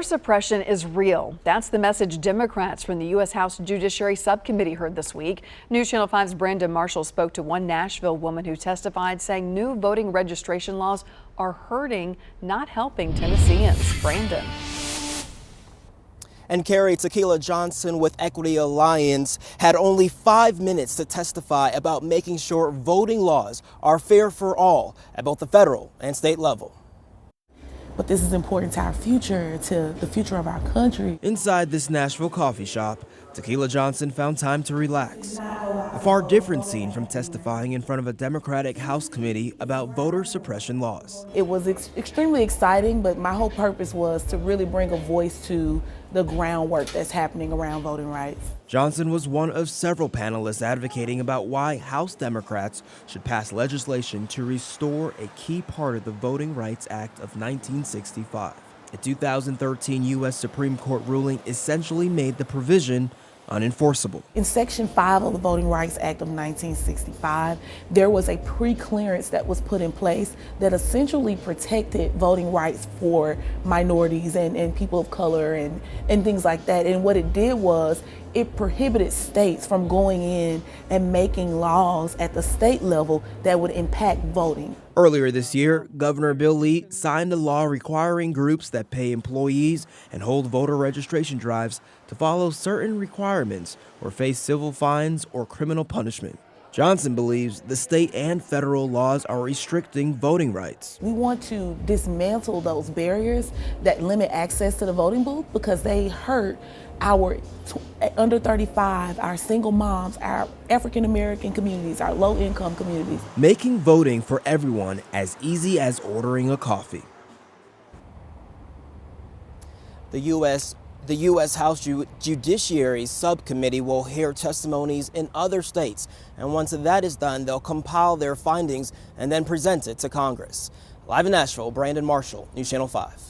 Suppression is real. That's the message Democrats from the U.S. House Judiciary Subcommittee heard this week. News Channel 5's Brandon Marshall spoke to one Nashville woman who testified, saying new voting registration laws are hurting, not helping Tennesseans. Brandon. And Carrie, Tequila Johnson with Equity Alliance had only 5 minutes to testify about making sure voting laws are fair for all at both the federal and state level. But this is important to our future, to the future of our country. Inside this Nashville coffee shop, Tequila Johnson found time to relax. A far different scene from testifying in front of a Democratic House committee about voter suppression laws. It was extremely exciting, but my whole purpose was to really bring a voice to the groundwork that's happening around voting rights. Johnson was one of several panelists advocating about why House Democrats should pass legislation to restore a key part of the Voting Rights Act of 1965. A 2013 U.S. Supreme Court ruling essentially made the provision unenforceable. In Section 5 of the Voting Rights Act of 1965, there was a pre-clearance that was put in place that essentially protected voting rights for minorities and people of color and things like that. And what it did was it prohibited states from going in and making laws at the state level that would impact voting. Earlier this year, Governor Bill Lee signed a law requiring groups that pay employees and hold voter registration drives to follow certain requirements or face civil fines or criminal punishment. Johnson believes the state and federal laws are restricting voting rights. We want to dismantle those barriers that limit access to the voting booth because they hurt our under 35, our single moms, our African American communities, our low income communities. Making voting for everyone as easy as ordering a coffee. The U.S. House Judiciary Subcommittee will hear testimonies in other states, and once that is done, they'll compile their findings and then present it to Congress. Live in Nashville, Brandon Marshall, News Channel 5.